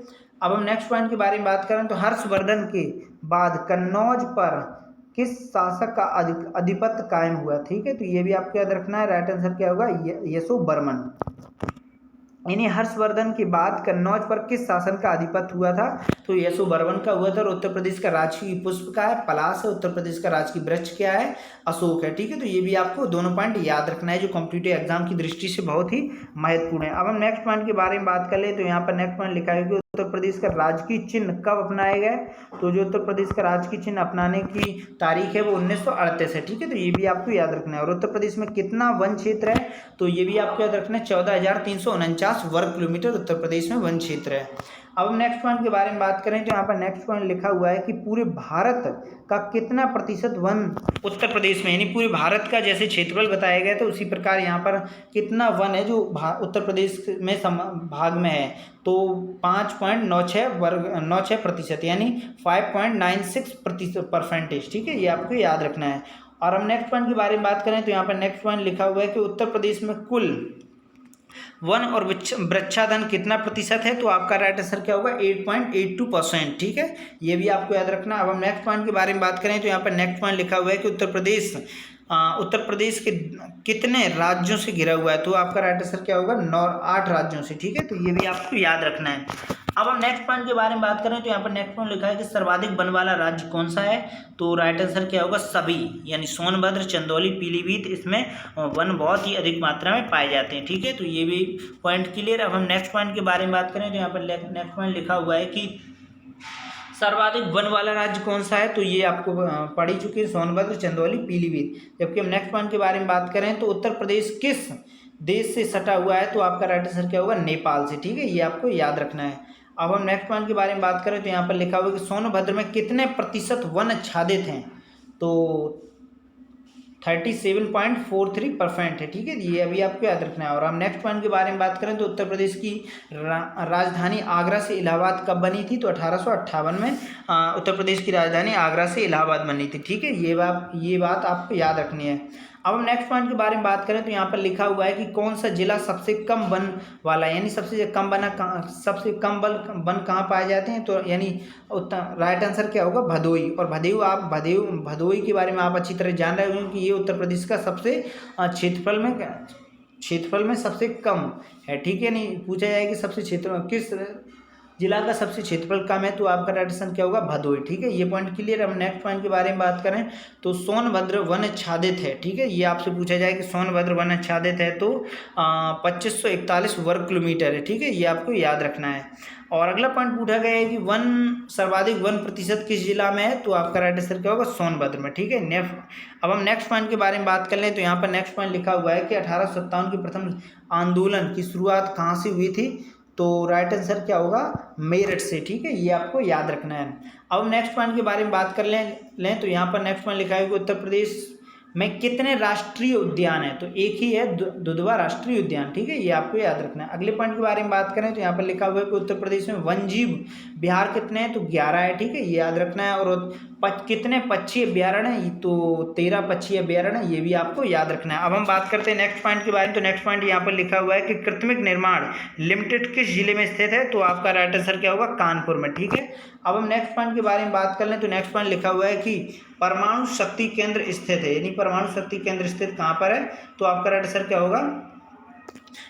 अब हम नेक्स्ट पॉइंट के बारे में बात करें तो हर्षवर्धन के बाद कन्नौज पर किस शासक का आधिपत्य कायम हुआ? ठीक है, तो ये भी आपको याद रखना है। राइट आंसर क्या होगा? यशोवर्मन। यानी हर्षवर्धन के बाद कन्नौज पर किस शासन का आधिपत्य हुआ था? तो यशोवर्मन का हुआ था। और उत्तर प्रदेश का राजकीय पुष्प का है? पलाश है। उत्तर प्रदेश का राजकीय वृक्ष क्या है? अशोक है। ठीक है, तो ये भी आपको दोनों पॉइंट याद रखना है जो कॉम्पिटिटिव एग्जाम की दृष्टि से बहुत ही महत्वपूर्ण है। अब हम नेक्स्ट पॉइंट के बारे में बात कर ले तो यहाँ पर नेक्स्ट पॉइंट लिखा है कि उत्तर प्रदेश का राजकीय चिन्ह कब अपनाए गए? तो जो उत्तर प्रदेश का राजकीय चिन्ह अपनाने की तारीख है वो 1938 है। ठीक है, तो ये भी आपको याद रखना है। और उत्तर प्रदेश में कितना वन क्षेत्र है? तो ये भी आपको याद रखना है। 14,349 वर्ग किलोमीटर उत्तर प्रदेश में वन क्षेत्र है। अब हम नेक्स्ट पॉइंट के बारे में बात करें तो यहाँ पर नेक्स्ट पॉइंट लिखा हुआ है कि पूरे भारत का कितना प्रतिशत वन उत्तर प्रदेश में, यानी पूरे भारत का जैसे क्षेत्रफल बताया गया तो उसी प्रकार यहाँ पर कितना वन है जो उत्तर प्रदेश में भाग में है? तो 5.96% यानी 5.96%। ठीक है, ये आपको याद रखना है। और हम नेक्स्ट पॉइंट के बारे में बात करें तो यहाँ पर नेक्स्ट पॉइंट लिखा हुआ है कि उत्तर प्रदेश में कुल वन और वृक्षाधन कितना प्रतिशत है? तो आपका राइट आंसर क्या होगा? 8.82%। ठीक है, ये भी आपको याद रखना। अब हम नेक्स्ट पॉइंट के बारे में बात करें तो यहाँ पर नेक्स्ट पॉइंट लिखा हुआ है कि उत्तर प्रदेश के कितने राज्यों से घिरा हुआ है? तो आपका राइट आंसर क्या होगा? 8 राज्यों से। ठीक है, तो ये भी आपको याद रखना है। अब हम नेक्स्ट पॉइंट के बारे में बात करें तो यहाँ पर नेक्स्ट पॉइंट लिखा है कि सर्वाधिक वन वाला राज्य कौन सा है? तो राइट आंसर क्या होगा? सभी, यानी सोनभद्र, चंदौली, पीलीभीत, इसमें वन बहुत ही अधिक मात्रा में पाए जाते हैं। ठीक है, तो ये भी पॉइंट क्लियर। अब हम नेक्स्ट पॉइंट के बारे में बात करें तो यहाँ पर नेक्स्ट पॉइंट लिखा हुआ है कि सर्वाधिक वन वाला राज्य कौन सा है? तो ये आपको पढ़ ही चुके हैं, सोनभद्र, चंदौली, पीलीभीत। जबकि हम नेक्स्ट पॉइंट के बारे में बात करें तो उत्तर प्रदेश किस देश से सटा हुआ है? तो आपका राइट आंसर क्या होगा? नेपाल से। ठीक है, ये आपको याद रखना है। अब हम नेक्स्ट पॉइंट के बारे में बात करें तो यहाँ पर लिखा हुआ है कि सोनभद्र में कितने प्रतिशत वन आच्छादित हैं? तो 37.43% है। ठीक है, ये अभी आपको याद रखना है। और हम नेक्स्ट पॉइंट के बारे में बात करें तो उत्तर प्रदेश की राजधानी आगरा से इलाहाबाद कब बनी थी? तो 1858 में उत्तर प्रदेश की राजधानी आगरा से इलाहाबाद बनी थी। ठीक है, ये बात आपको याद रखनी है। अब हम नेक्स्ट पॉइंट के बारे में बात करें तो यहाँ पर लिखा हुआ है कि कौन सा जिला सबसे कम वन वाला, यानी सबसे कम वन कहाँ पाए जाते हैं? तो यानी राइट आंसर क्या होगा? भदोई। और भदोई के बारे में आप अच्छी तरह जान रहे होंगे कि ये उत्तर प्रदेश का सबसे क्षेत्रफल क्षेत्रफल में सबसे कम है, ठीक है। नहीं पूछा जाए कि सबसे क्षेत्र किस जिला का सबसे क्षेत्रफल कम है, तो आपका राइट आंसर क्या होगा, भदोही, ठीक है। ये पॉइंट क्लियर। हम नेक्स्ट पॉइंट के बारे में बात करें तो सोनभद्र वन आच्छादित है, ठीक है। ये आपसे पूछा जाए कि सोनभद्र वन आच्छादित है तो 2541 वर्ग किलोमीटर है, ठीक है। ये आपको याद रखना है। और अगला पॉइंट पूछा गया है कि सर्वाधिक वन प्रतिशत किस जिला में है, तो आपका राइट आंसर क्या होगा, सोनभद्र में, ठीक है। अब हम नेक्स्ट पॉइंट के बारे में बात कर लें तो यहाँ पर नेक्स्ट पॉइंट लिखा हुआ है कि 1857 की प्रथम आंदोलन की शुरुआत कहाँ से हुई थी, तो राइट आंसर क्या होगा, मेरठ से, ठीक है। ये आपको याद रखना है। अब नेक्स्ट पॉइंट के बारे में बात कर लें तो यहाँ पर नेक्स्ट पॉइंट लिखा है कि उत्तर प्रदेश में कितने राष्ट्रीय उद्यान है, तो एक ही है, दुधवा राष्ट्रीय उद्यान, ठीक है। ये आपको याद रखना है। अगले पॉइंट के बारे में बात करें तो यहाँ पर लिखा हुआ है कि उत्तर प्रदेश में वन्यजीव विहार कितने हैं, तो 11 है, ठीक है। ये याद रखना है। और कितने पक्षी अभ्यारण्य है, तो 13 पक्षी अभ्यारण्य, ये भी आपको याद रखना है। अब हम बात करते हैं नेक्स्ट पॉइंट के बारे में, तो नेक्स्ट पॉइंट यहाँ पर लिखा हुआ है कि कृत्रिम निर्माण लिमिटेड किस जिले में स्थित है, तो आपका राइट आंसर क्या होगा, कानपुर में, ठीक है। अब हम नेक्स्ट पॉइंट के बारे में बात कर लें तो नेक्स्ट पॉइंट लिखा हुआ है कि परमाणु शक्ति केंद्र स्थित है, यानी परमाणु शक्ति केंद्र स्थित कहाँ पर है, तो आपका राइट आंसर क्या होगा,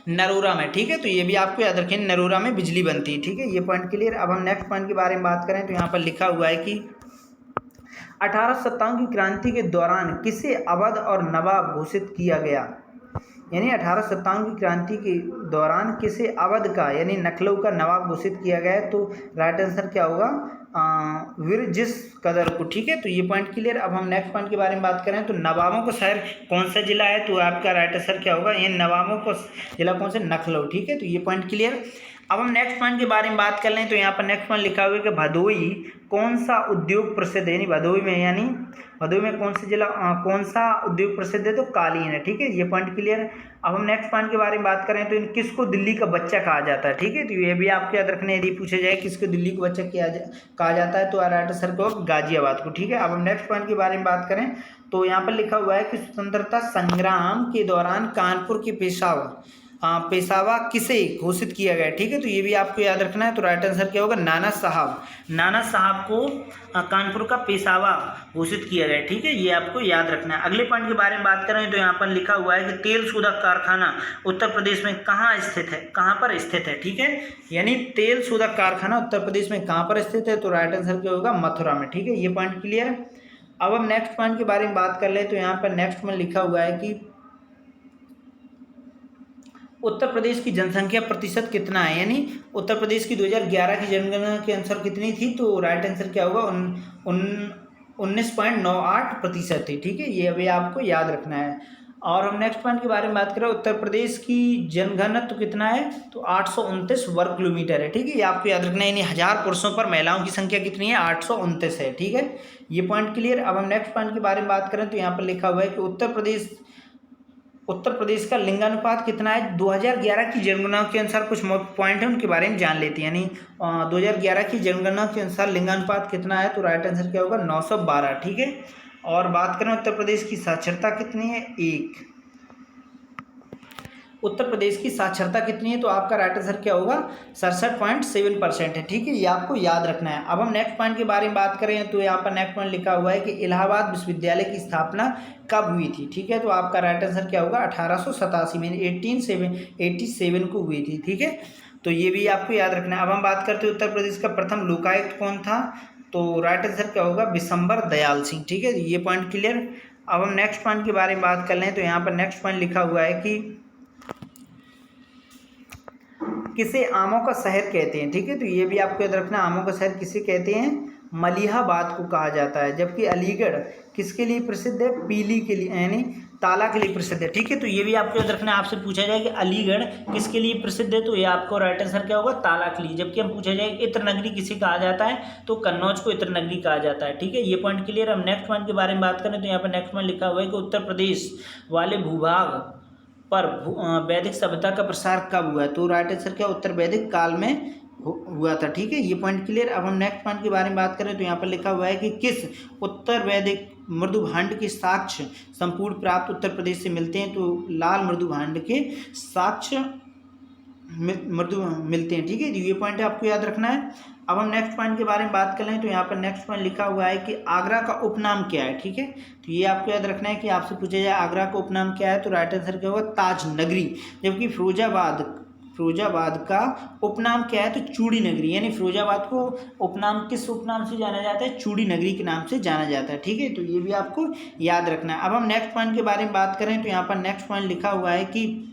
नरोरा में, ठीक है। तो ये भी आपको याद रखें, नरोरा में बिजली बनती है, ठीक है। ये पॉइंट क्लियर। अब हम नेक्स्ट पॉइंट के बारे में बात करें तो यहाँ पर लिखा हुआ है कि 1857 की क्रांति के दौरान किसे अवध और नवाब घोषित किया गया, यानी 1857 की क्रांति के दौरान किसे अवध का यानी लखनऊ का नवाब घोषित किया गया है, तो राइट आंसर क्या होगा, वीरजिस कदर को, ठीक है। तो ये पॉइंट क्लियर। अब हम नेक्स्ट पॉइंट के बारे में बात करें तो नवाबों का शहर कौन सा जिला है, तो आपका राइट आंसर क्या होगा, ये नवाबों का जिला कौन सा, लखनऊ, ठीक है। तो ये पॉइंट क्लियर। अब हम नेक्स्ट पॉइंट के बारे में बात कर लें तो यहाँ पर नेक्स्ट पॉइंट लिखा हुआ है कि भदोही कौन सा उद्योग प्रसिद्ध है, यानी भदोही में कौन सा उद्योग प्रसिद्ध है, तो कालीन है, ठीक है। ये पॉइंट क्लियर। अब हम नेक्स्ट पॉइंट के बारे में बात करें तो इन किसको दिल्ली का बच्चा कहा जाता है, ठीक है। तो ये भी आपको याद रखना है, यदि पूछा जाए किसको दिल्ली का बच्चा कहा जाता है, तो राइट आंसर को गाजियाबाद को, ठीक है। अब हम नेक्स्ट पॉइंट के बारे में बात करें तो यहाँ पर लिखा हुआ है कि स्वतंत्रता संग्राम के दौरान कानपुर के पेशवा किसे घोषित किया गया, ठीक है। तो ये भी आपको याद रखना है। तो राइट आंसर क्या होगा, नाना साहब को कानपुर का पेशवा घोषित किया गया, ठीक है। ये आपको याद रखना है। अगले पॉइंट के बारे में बात करें तो यहाँ पर लिखा हुआ है कि तेल शोधक कारखाना उत्तर प्रदेश में कहाँ पर स्थित है, ठीक है। यानी तेल शोधक कारखाना उत्तर प्रदेश में कहाँ पर स्थित है, तो राइट आंसर क्या होगा, मथुरा में, ठीक है। ये पॉइंट क्लियर। अब हम नेक्स्ट पॉइंट के बारे में बात कर ले तो यहाँ पर नेक्स्ट में लिखा हुआ है कि उत्तर प्रदेश की जनसंख्या प्रतिशत कितना है, यानी उत्तर प्रदेश की 2011 की जनगणना के अनुसार कितनी थी, तो राइट आंसर क्या होगा, 19.98% थी, ठीक है। ये अभी आपको याद रखना है। और हम नेक्स्ट पॉइंट के बारे में बात करें, उत्तर प्रदेश की जनघनत्व कितना है, तो 829 वर्ग किलोमीटर है, ठीक है। ये आपको याद रखना है, यानी 1000 पुरुषों पर महिलाओं की संख्या कितनी है, 829 है, ठीक है। ये पॉइंट क्लियर। अब हम नेक्स्ट पॉइंट के बारे में बात करें तो यहाँ पर लिखा हुआ है कि उत्तर प्रदेश का लिंगानुपात कितना है। 2011 की जनगणना के अनुसार कुछ पॉइंट है उनके बारे में जान लेते हैं, यानी 2011 की जनगणना के अनुसार लिंगानुपात कितना है, तो राइट आंसर क्या होगा, 912, ठीक है। और बात करें उत्तर प्रदेश की साक्षरता कितनी है, 1। उत्तर प्रदेश की साक्षरता कितनी है, तो आपका राइट आंसर क्या होगा, 67.7% है, ठीक है। ये आपको याद रखना है। अब हम नेक्स्ट पॉइंट के बारे में बात करें तो यहाँ पर नेक्स्ट पॉइंट लिखा हुआ है कि इलाहाबाद विश्वविद्यालय की स्थापना कब हुई थी, ठीक है। तो आपका राइट आंसर क्या होगा, 1887 में, 1887 को हुई थी, ठीक है। तो ये भी आपको याद रखना है। अब हम बात करते हैं उत्तर प्रदेश का प्रथम लोकायुक्त कौन था, तो राइट आंसर क्या होगा, विशंबर दयाल सिंह, ठीक है। ये पॉइंट क्लियर। अब हम नेक्स्ट पॉइंट के बारे में बात कर लें तो यहाँ पर नेक्स्ट पॉइंट लिखा हुआ है कि किसे आमों का शहर कहते हैं, ठीक है। तो ये भी आपको याद रखना, आमों का शहर किसे कहते हैं, मलिहाबाद को कहा जाता है। जबकि अलीगढ़ किसके लिए प्रसिद्ध है, पीली के लिए, यानी ताला के लिए प्रसिद्ध है, ठीक है। तो ये भी आपको याद रखना है। आपसे पूछा जाए कि अलीगढ़ किसके लिए प्रसिद्ध है, तो ये आपको राइट आंसर क्या होगा, ताला के लिए। जबकि हम पूछा जाए इत्र नगरी किसे कहा जाता है, तो कन्नौज को इत्र नगरी कहा जाता है, ठीक है। ये पॉइंट क्लियर। हम नेक्स्ट पॉइंट के बारे में बात करें तो यहाँ पर नेक्स्ट पॉइंट लिखा हुआ है कि उत्तर प्रदेश वाले भूभाग पर वैदिक सभ्यता का प्रसार कब हुआ है, तो राइट आंसर क्या, उत्तर वैदिक काल में हुआ था, ठीक है। ये पॉइंट क्लियर। अब हम नेक्स्ट पॉइंट के बारे में बात करें तो यहाँ पर लिखा हुआ है कि किस उत्तर वैदिक मृदुभांड के साक्ष्य संपूर्ण प्राप्त उत्तर प्रदेश से मिलते हैं, तो लाल मृदुभांड के साक्ष्य मृदु मिलते हैं, ठीक है। ये पॉइंट आपको याद रखना है। अब हम नेक्स्ट पॉइंट के बारे में बात कर लें तो यहाँ पर नेक्स्ट पॉइंट लिखा हुआ है कि आगरा का उपनाम क्या है, ठीक है। तो ये आपको याद रखना है कि आपसे पूछा जाए आगरा का उपनाम क्या है, तो राइट आंसर क्या होगा, ताज नगरी। जबकि फिरोजाबाद का उपनाम क्या है, तो चूड़ी नगरी, यानी फिरोजाबाद को उपनाम किस उपनाम से जाना जाता है, चूड़ी नगरी के नाम से जाना जाता है, ठीक है। तो ये भी आपको याद रखना है। अब हम नेक्स्ट पॉइंट के बारे में बात करें तो यहाँ पर नेक्स्ट पॉइंट लिखा हुआ है कि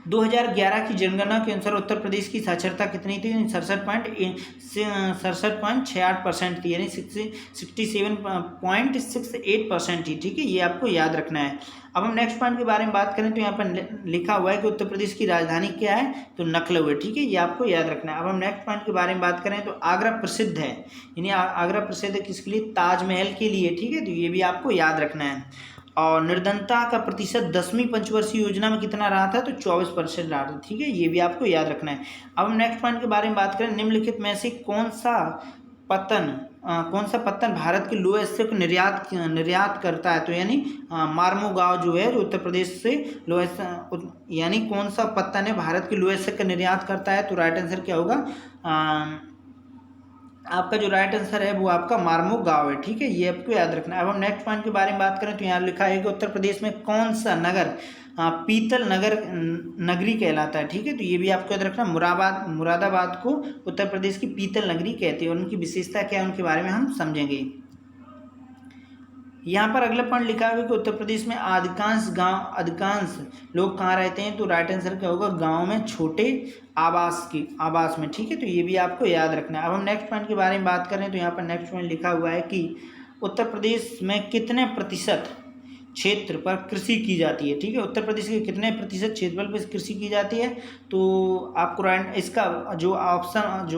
2011 की जनगणना के अनुसार उत्तर प्रदेश की साक्षरता कितनी थी, 67.68% थी, यानी 67.68% थी, ठीक है। ये आपको याद रखना है। अब हम नेक्स्ट पॉइंट के बारे में बात करें तो यहाँ पर लिखा हुआ है कि उत्तर प्रदेश की राजधानी क्या है, तो लखनऊ है, ठीक है। ये आपको याद रखना है। अब हम नेक्स्ट पॉइंट के बारे में बात करें तो आगरा प्रसिद्ध है, यानी आगरा प्रसिद्ध है किसके लिए, ताजमहल के लिए, ठीक है। तो ये भी आपको याद रखना है। और निर्धनता का प्रतिशत 10वीं पंचवर्षीय योजना में कितना रहा था, तो 24% रहा था, ठीक है। ये भी आपको याद रखना है। अब हम नेक्स्ट पॉइंट के बारे में बात करें, निम्नलिखित में से कौन सा पत्तन भारत के लोहे से को निर्यात करता है, तो यानी मार्मोगांव जो है, जो उत्तर प्रदेश से लोहे, यानी कौन सा पत्तन है भारत के लोहे का निर्यात करता है, तो राइट आंसर क्या होगा, आपका जो राइट आंसर है वो आपका मार्मोगांव है, ठीक है। ये आपको याद रखना है। अब हम नेक्स्ट पॉइंट के बारे में बात करें तो यहाँ लिखा है कि उत्तर प्रदेश में कौन सा नगर पीतल नगरी कहलाता है, ठीक है। तो ये भी आपको याद रखना। मुरादाबाद को उत्तर प्रदेश की पीतल नगरी कहते हैं, और उनकी विशेषता क्या है उनके बारे में हम समझेंगे। यहाँ पर अगला पॉइंट लिखा हुआ है कि उत्तर प्रदेश में अधिकांश लोग कहाँ रहते हैं, तो राइट आंसर क्या होगा, गांव में, छोटे आवास में, ठीक है। तो ये भी आपको याद रखना है। अब हम नेक्स्ट पॉइंट के बारे में बात करें तो यहाँ पर नेक्स्ट पॉइंट लिखा हुआ है कि उत्तर प्रदेश में कितने प्रतिशत क्षेत्र पर कृषि की जाती है, ठीक है। उत्तर प्रदेश के कितने प्रतिशत क्षेत्रफल पर कृषि की जाती है, तो आपको इसका जो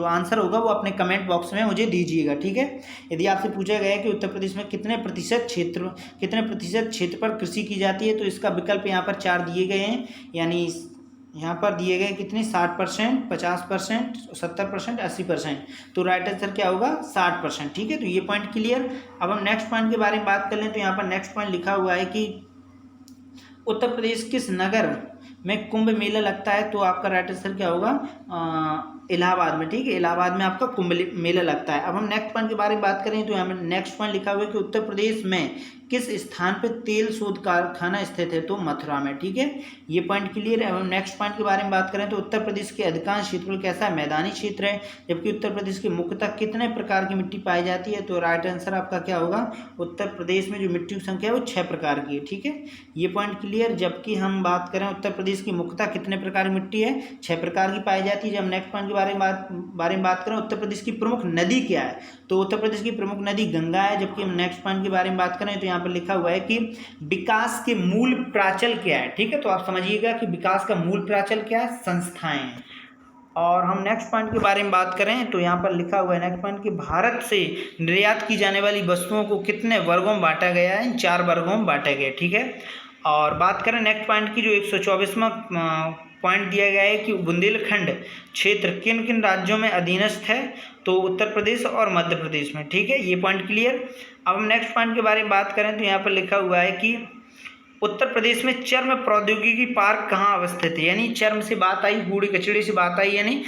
आंसर होगा वो अपने कमेंट बॉक्स में मुझे दीजिएगा, ठीक है। यदि आपसे पूछा गया है कि उत्तर प्रदेश में कितने प्रतिशत क्षेत्र पर कृषि की जाती है, तो इसका विकल्प यहाँ पर 4 दिए गए हैं, यानी यहाँ पर दिए गए कितने, 60%, 50%, 70%, 80%। तो राइट आंसर क्या होगा, 60%, ठीक है। तो ये पॉइंट क्लियर। अब हम नेक्स्ट पॉइंट के बारे में बात कर लें तो यहाँ पर नेक्स्ट पॉइंट लिखा हुआ है कि उत्तर प्रदेश किस नगर में कुंभ मेला लगता है, तो आपका राइट आंसर क्या होगा, इलाहाबाद में, ठीक है। इलाहाबाद में आपका कुंभ मेला लगता है। अब हम नेक्स्ट पॉइंट के बारे में बात करें तो यहाँ में नेक्स्ट पॉइंट लिखा हुआ है कि उत्तर प्रदेश में किस स्थान पे तेल शोध कारखाना स्थित है, तो मथुरा में, ठीक है। ये पॉइंट क्लियर है। अब हम नेक्स्ट पॉइंट के बारे में बात करें तो उत्तर प्रदेश के अधिकांश क्षेत्रफल कैसा है, मैदानी क्षेत्र है, जबकि उत्तर प्रदेश की मुख्यतः कितने प्रकार की मिट्टी पाई जाती है, तो राइट आंसर आपका क्या होगा, उत्तर प्रदेश में जो मिट्टी की संख्या है वो 6 प्रकार की है, ठीक है। ये पॉइंट क्लियर। जबकि हम बात करें उत्तर प्रदेश की मुख्यतः कितने प्रकार की मिट्टी है, 6 प्रकार की पाई जाती है। जब नेक्स्ट पॉइंट के बारे में बात करें उत्तर प्रदेश की प्रमुख नदी क्या है, तो उत्तर प्रदेश की प्रमुख नदी गंगा है। जबकि हम नेक्स्ट पॉइंट के बारे में बात करें तो यहाँ पर लिखा हुआ है कि विकास के मूल प्राचल क्या है, ठीक है। तो आप समझिएगा कि विकास का मूल प्राचल क्या है, संस्थाएं। और हम नेक्स्ट पॉइंट के बारे में बात करें तो यहाँ पर लिखा हुआ है नेक्स्ट पॉइंट कि भारत से निर्यात की जाने वाली वस्तुओं को कितने वर्गों में बांटा गया है, 4 वर्गों में बांटा गया, ठीक है। और बात करें नेक्स्ट पॉइंट की, जो 124वां पॉइंट दिया गया है कि बुंदेलखंड क्षेत्र किन किन राज्यों में अधीनस्थ है, तो उत्तर प्रदेश और मध्य प्रदेश में, ठीक है। ये पॉइंट क्लियर। अब हम नेक्स्ट पॉइंट के बारे में बात करें तो यहाँ पर लिखा हुआ है कि उत्तर प्रदेश में चर्म प्रौद्योगिकी पार्क कहाँ अवस्थित है, यानी चर्म से बात आई, कूड़े कचड़े से बात आई, यानी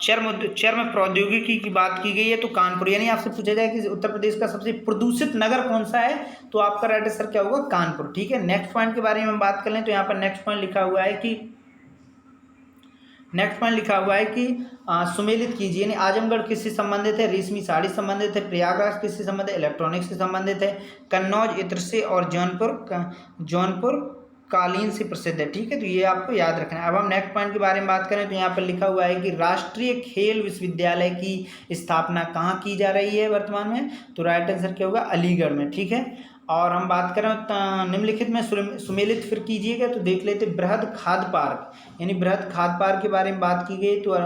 चर्म प्रौद्योगिकी की बात की गई है, तो कानपुर। यानी आपसे पूछा जाए कि उत्तर प्रदेश का सबसे प्रदूषित नगर कौन सा है, तो आपका राइट आंसर क्या होगा, कानपुर, ठीक है। नेक्स्ट पॉइंट के बारे में हम बात कर लें तो यहाँ पर नेक्स्ट पॉइंट लिखा हुआ है कि सुमेलित कीजिए, यानी आजमगढ़ किससे संबंधित है, रेशमी साड़ी संबंधित है, प्रयागराज किससे संबंधित है, इलेक्ट्रॉनिक्स से संबंधित है, कन्नौज इत्र से, और जौनपुर कालीन से प्रसिद्ध है, ठीक है। तो ये आपको याद रखना है। अब हम नेक्स्ट पॉइंट के बारे में बात करें तो यहाँ पर लिखा हुआ है कि राष्ट्रीय खेल विश्वविद्यालय की स्थापना कहाँ की जा रही है वर्तमान में, तो राइट आंसर क्या होगा, अलीगढ़ में, ठीक है। और हम बात करें निम्नलिखित में सुमेलित फिर कीजिएगा, तो देख लेते बृहद खाद्य पार्क, यानी बृहद खाद्य पार्क के बारे में बात की गई, तो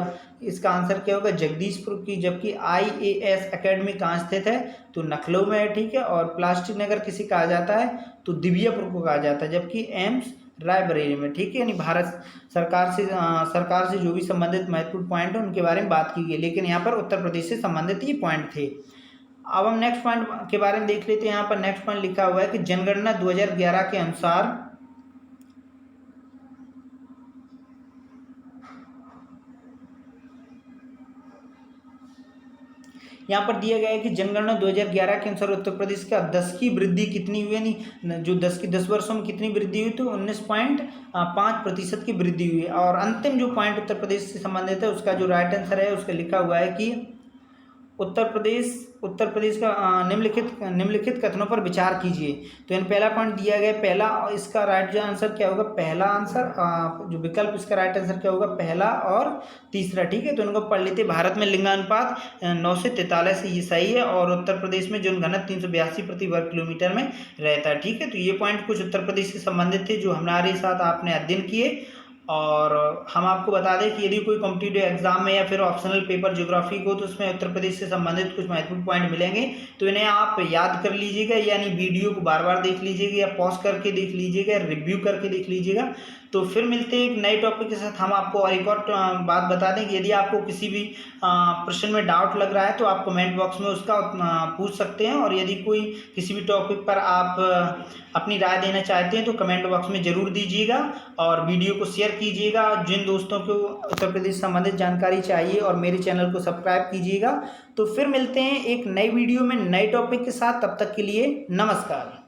इसका आंसर क्या होगा, जगदीशपुर की। जबकि IAS एकेडमी कहाँ स्थित है, तो लखनऊ में है, ठीक है। और प्लास्टिक नगर किसे कहा जाता है, तो दिव्यापुर को कहा जाता है, जबकि एम्स रायबरेली में, ठीक है। यानी भारत सरकार से जो भी संबंधित महत्वपूर्ण पॉइंट है उनके बारे में बात की गई, लेकिन यहाँ पर उत्तर प्रदेश से संबंधित ये पॉइंट थे। अब हम नेक्स्ट पॉइंट के बारे में देख लेते हैं। यहाँ पर नेक्स्ट पॉइंट लिखा हुआ है कि जनगणना 2011 के अनुसार यहाँ पर दिया गया है कि जनगणना 2011 के अनुसार उत्तर प्रदेश का 10 की वृद्धि कितनी हुई, यानी जो 10 वर्षों में कितनी वृद्धि हुई, तो 19.5% की वृद्धि हुई। और अंतिम जो पॉइंट उत्तर प्रदेश से संबंधित है उसका जो राइट आंसर है उसका लिखा हुआ है कि उत्तर प्रदेश का निम्नलिखित कथनों पर विचार कीजिए। तो इन पहला पॉइंट दिया गया पहला, और इसका राइट जो आंसर क्या होगा, पहला आंसर जो विकल्प इसका राइट आंसर क्या होगा, पहला और तीसरा। ठीक है, तो इनको पढ़ लेते। भारत में लिंगानुपात 9 से 43 ये सही है, और उत्तर प्रदेश में जनघनत्व 382 प्रति वर्ग किलोमीटर में रहता है। ठीक है, तो ये पॉइंट कुछ उत्तर प्रदेश से संबंधित थे जो हमारे साथ आपने अध्ययन किए। और हम आपको बता दें कि यदि कोई कॉम्पिटिटिव एग्जाम में या फिर ऑप्शनल पेपर ज्योग्राफी को, तो उसमें उत्तर प्रदेश से संबंधित कुछ महत्वपूर्ण पॉइंट मिलेंगे, तो इन्हें आप याद कर लीजिएगा, यानी वीडियो को बार बार देख लीजिएगा या पॉज करके देख लीजिएगा, रिव्यू करके देख लीजिएगा। तो फिर मिलते हैं एक नए टॉपिक के साथ। हम आपको और एक और बात बता दें कि यदि आपको किसी भी प्रश्न में डाउट लग रहा है तो आप कमेंट बॉक्स में उसका पूछ सकते हैं, और यदि कोई किसी भी टॉपिक पर आप अपनी राय देना चाहते हैं तो कमेंट बॉक्स में ज़रूर दीजिएगा, और वीडियो को शेयर कीजिएगा जिन दोस्तों को उत्तर प्रदेश से संबंधित जानकारी चाहिए, और मेरे चैनल को सब्सक्राइब कीजिएगा। तो फिर मिलते हैं एक नई वीडियो में नए टॉपिक के साथ, तब तक के लिए नमस्कार।